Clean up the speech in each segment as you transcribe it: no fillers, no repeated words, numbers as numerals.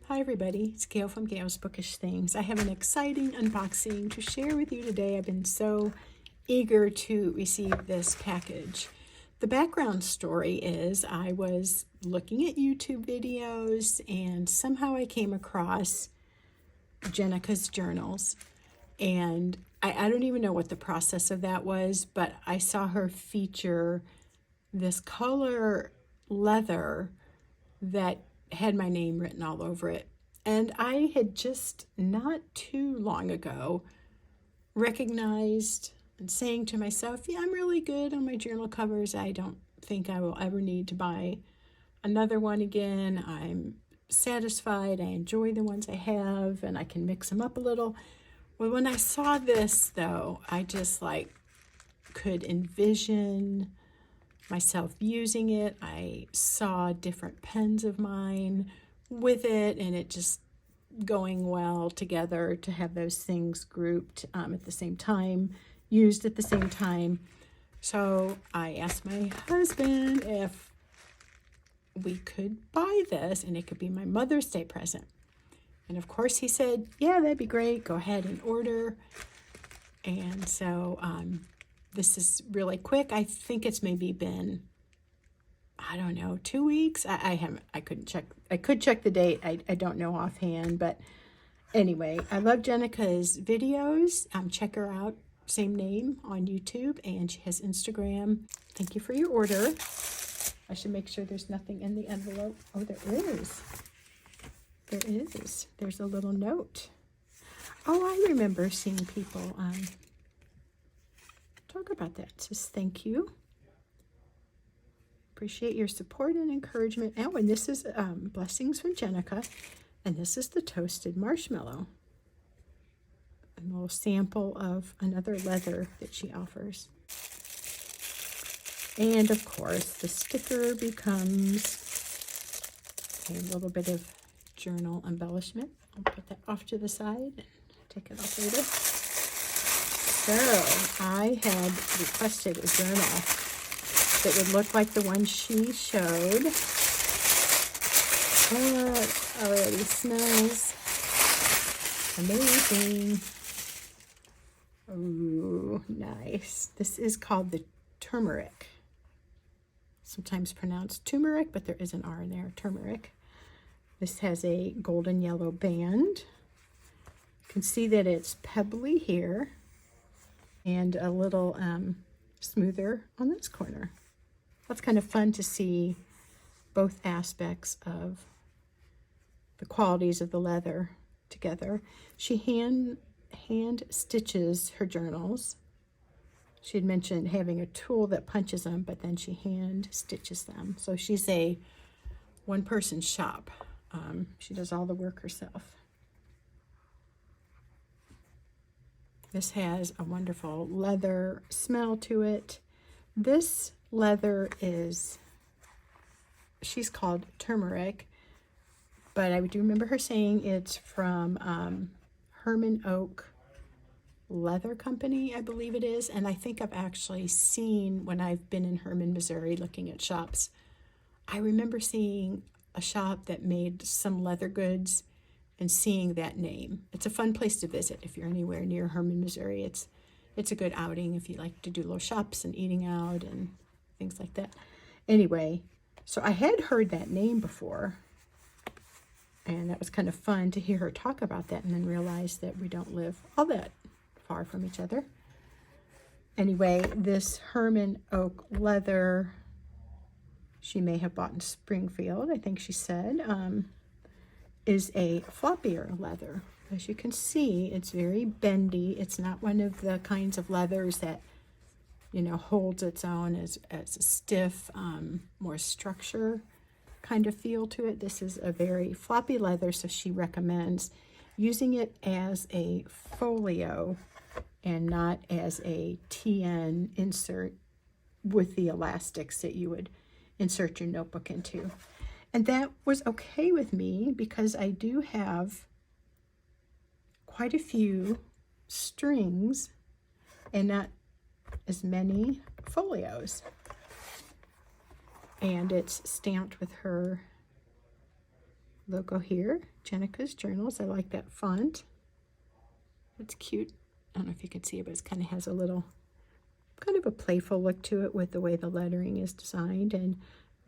Hi everybody, it's Gail from Gail's Bookish Things. I have an exciting unboxing to share with you today. I've been so eager to receive this package. The background story is I was looking at YouTube videos and somehow I came across JENIKA'S journals. And I don't even know what the process of that was, but I saw her feature this color leather that had my name written all over it. And I had just not too long ago recognized and saying to myself, yeah, I'm really good on my journal covers. I don't think I will ever need to buy another one again. I'm satisfied. I enjoy the ones I have and I can mix them up a little. Well, when I saw this though, I just could envision myself using it. I saw different pens of mine with it and it just going well together to have those things grouped at the same time, used at the same time. So I asked my husband if we could buy this and it could be my Mother's Day present. And of course he said, yeah, that'd be great. Go ahead and order. And so this is really quick. I think it's maybe been, I don't know, 2 weeks. I couldn't check. I could check the date. I don't know offhand, but anyway, I love JENIKA'S videos. Check her out. Same name on YouTube, and she has Instagram. Thank you for your order. I should make sure there's nothing in the envelope. Oh, there is. There is. There's a little note. Oh, I remember seeing people talk about that. It says thank you. Appreciate your support and encouragement. Oh, and this is blessings from JENIKA, and this is the toasted marshmallow. A little sample of another leather that she offers. And of course, the sticker becomes a little bit of journal embellishment. I'll put that off to the side and take it off later. So I had requested a journal that would look like the one she showed. Oh, it already smells amazing. Ooh, nice. This is called the Turmeric. Sometimes pronounced turmeric, but there is an R in there, turmeric. This has a golden yellow band. You can see that it's pebbly here and a little smoother on this corner. That's kind of fun to see both aspects of the qualities of the leather together. She hand stitches her journals. She had mentioned having a tool that punches them, but then she hand stitches them. So she's a one-person shop. She does all the work herself. This has a wonderful leather smell to it. This leather is, she's called Turmeric, but I do remember her saying it's from Herman Oak Leather Company, I believe it is. And I think I've actually seen, when I've been in Herman, Missouri, looking at shops, I remember seeing a shop that made some leather goods and seeing that name. It's a fun place to visit if you're anywhere near Herman, Missouri. It's a good outing if you like to do little shops and eating out and things like that. Anyway, so I had heard that name before, and that was kind of fun to hear her talk about that and then realize that we don't live all that far from each other. Anyway, this Herman Oak leather, she may have bought in Springfield, I think she said, is a floppier leather. As you can see, it's very bendy. It's not one of the kinds of leathers that, you know, holds its own as a stiff, more structure kind of feel to it. This is a very floppy leather, so she recommends using it as a folio and not as a TN insert with the elastics that you would insert your notebook into. And that was okay with me because I do have quite a few strings and not as many folios. And it's stamped with her logo here, JENIKA'S Journals. I like that font. It's cute. I don't know if you can see it, but it kind of has a little, kind of a playful look to it with the way the lettering is designed, and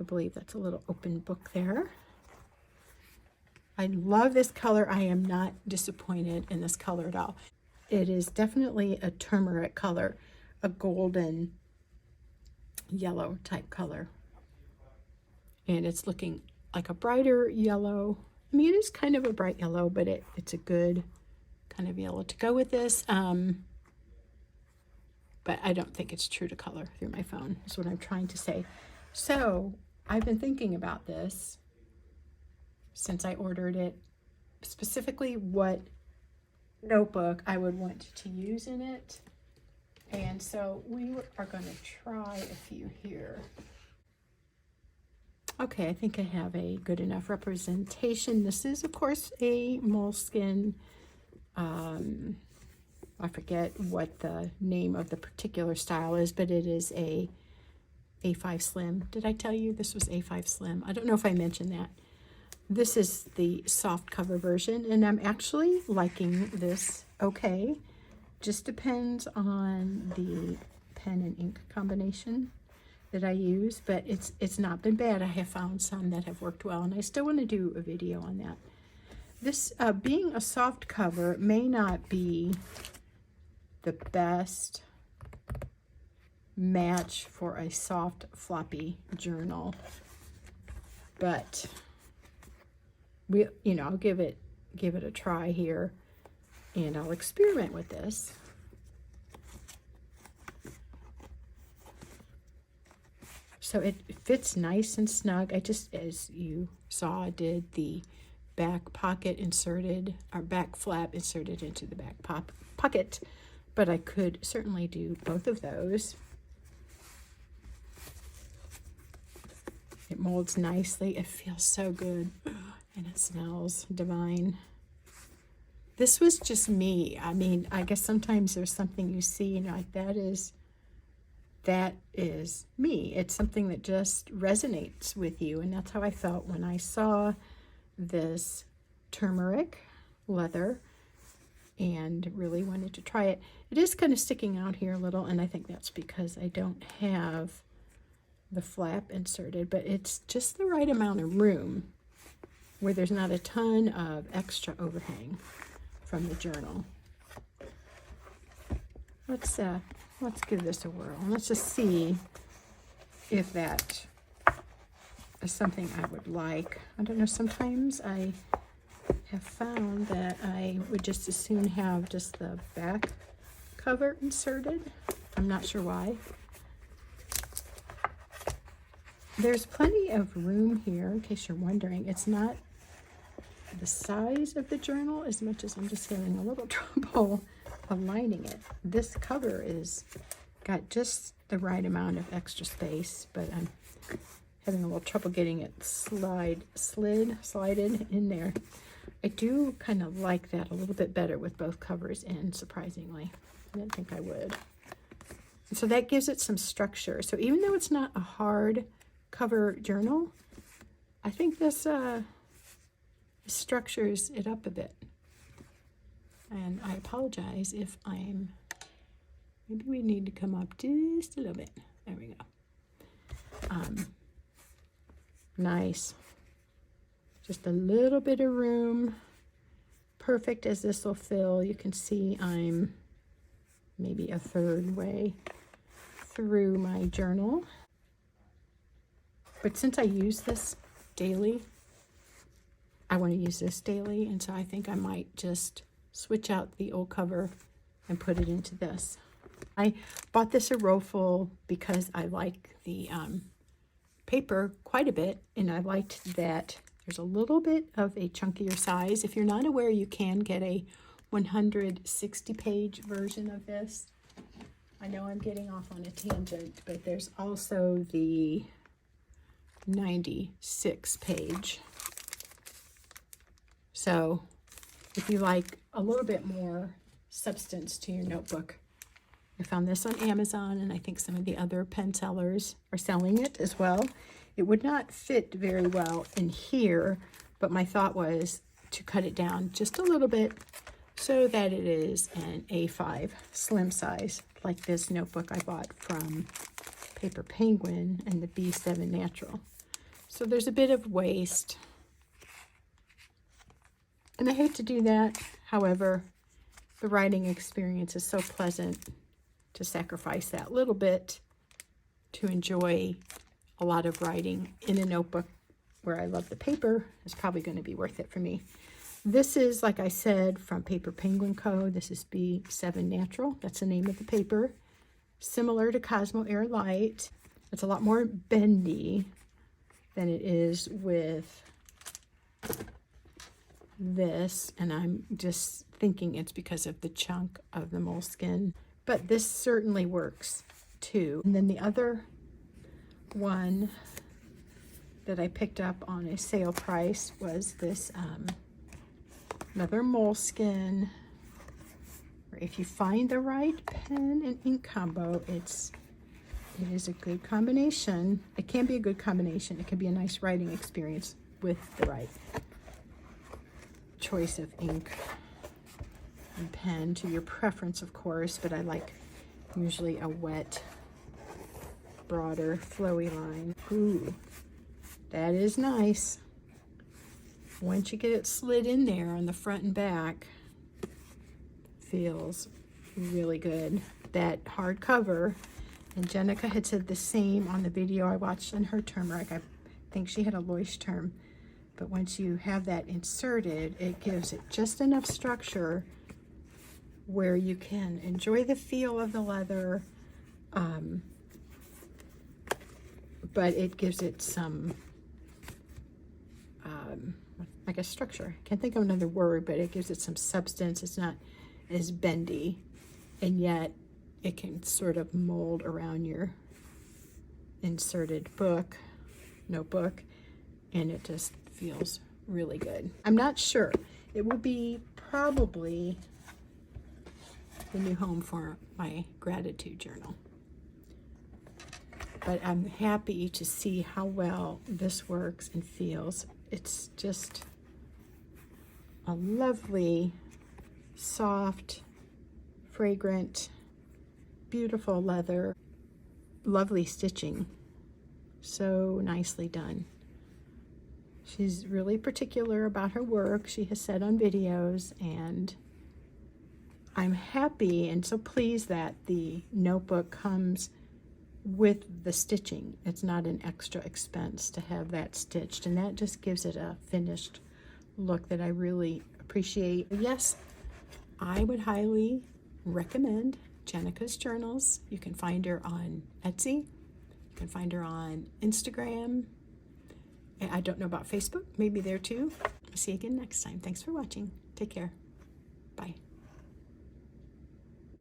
I believe that's a little open book there. I love this color. I am not disappointed in this color at all. It is definitely a turmeric color, a golden yellow type color. And it's looking like a brighter yellow. I mean, it is kind of a bright yellow, but it's a good kind of yellow to go with this. But I don't think it's true to color through my phone, is what I'm trying to say. So I've been thinking about this since I ordered it, specifically what notebook I would want to use in it. And so we are going to try a few here. Okay, I think I have a good enough representation. This is, of course, a moleskin. I forget what the name of the particular style is, but it is a A5 Slim. Did I tell you this was A5 Slim? I don't know if I mentioned that. This is the soft cover version, and I'm actually liking this okay. Just depends on the pen and ink combination that I use, but it's not been bad. I have found some that have worked well, and I still want to do a video on that. This being a soft cover may not be the best match for a soft floppy journal, but I'll give it a try here, and I'll experiment with this. So it fits nice and snug. I just, as you saw, did the back pocket inserted, or back flap inserted into the back pocket, but I could certainly do both of those. It molds nicely. It feels so good, and it smells divine. This was just me. I mean, I guess sometimes there's something you see, and you're like, that is me. It's something that just resonates with you, and that's how I felt when I saw this turmeric leather and really wanted to try it. It is kind of sticking out here a little, and I think that's because I don't have the flap inserted, but it's just the right amount of room where there's not a ton of extra overhang from the journal. Let's give this a whirl. Let's just see if that is something I would like. I don't know, sometimes I have found that I would just as soon have just the back cover inserted. I'm not sure why. There's plenty of room here, in case you're wondering. It's not the size of the journal as much as I'm just having a little trouble aligning it. This cover is got just the right amount of extra space, but I'm having a little trouble getting it slided in there. I do kind of like that a little bit better with both covers in, surprisingly. I didn't think I would. So that gives it some structure. So even though it's not a hard cover journal, I think this structures it up a bit. And I apologize if maybe we need to come up just a little bit. There we go. Nice. Just a little bit of room. Perfect as this will fill. You can see I'm maybe a third way through my journal. But since I use this daily, I want to use this daily, and so I think I might just switch out the old cover and put it into this. I bought this a row full because I like the paper quite a bit, and I liked that there's a little bit of a chunkier size. If you're not aware, you can get a 160-page version of this. I know I'm getting off on a tangent, but there's also the 96-page. So if you like a little bit more substance to your notebook, I found this on Amazon, and I think some of the other pen sellers are selling it as well. It would not fit very well in here, but my thought was to cut it down just a little bit so that it is an A5 slim size, like this notebook I bought from Paper Penguin and the B7 Natural. So there's a bit of waste, and I hate to do that. However, the writing experience is so pleasant to sacrifice that little bit to enjoy a lot of writing in a notebook where I love the paper. Is probably going to be worth it for me. This is, like I said, from Paper Penguin Co. This is B7 Natural. That's the name of the paper. Similar to Cosmo Air Light. It's a lot more bendy than it is with this, and I'm just thinking it's because of the chunk of the moleskin, but this certainly works too. And then the other one that I picked up on a sale price was this another moleskin. If you find the right pen and ink combo, it is a good combination. It can be a good combination. It can be a nice writing experience with the right choice of ink and pen, to your preference, of course, but I like usually a wet, broader, flowy line. Ooh, that is nice. Once you get it slid in there on the front and back, feels really good. That hardcover, and Jenica had said the same on the video I watched on her Turmeric. I think she had a Leuchtturm. But once you have that inserted, it gives it just enough structure where you can enjoy the feel of the leather, but it gives it some, I guess, structure. I can't think of another word, but it gives it some substance. It's not as bendy, and yet it can sort of mold around your inserted notebook, and it just feels really good. I'm not sure. It will be probably the new home for my gratitude journal. But I'm happy to see how well this works and feels. It's just a lovely, soft, fragrant, beautiful leather, lovely stitching. So nicely done. She's really particular about her work, she has said on videos, and I'm happy and so pleased that the notebook comes with the stitching. It's not an extra expense to have that stitched, and that just gives it a finished look that I really appreciate. Yes, I would highly recommend Jenika's Journals. You can find her on Etsy. You can find her on Instagram. I don't know about Facebook, maybe there too. I'll see you again next time. Thanks for watching. Take care. Bye.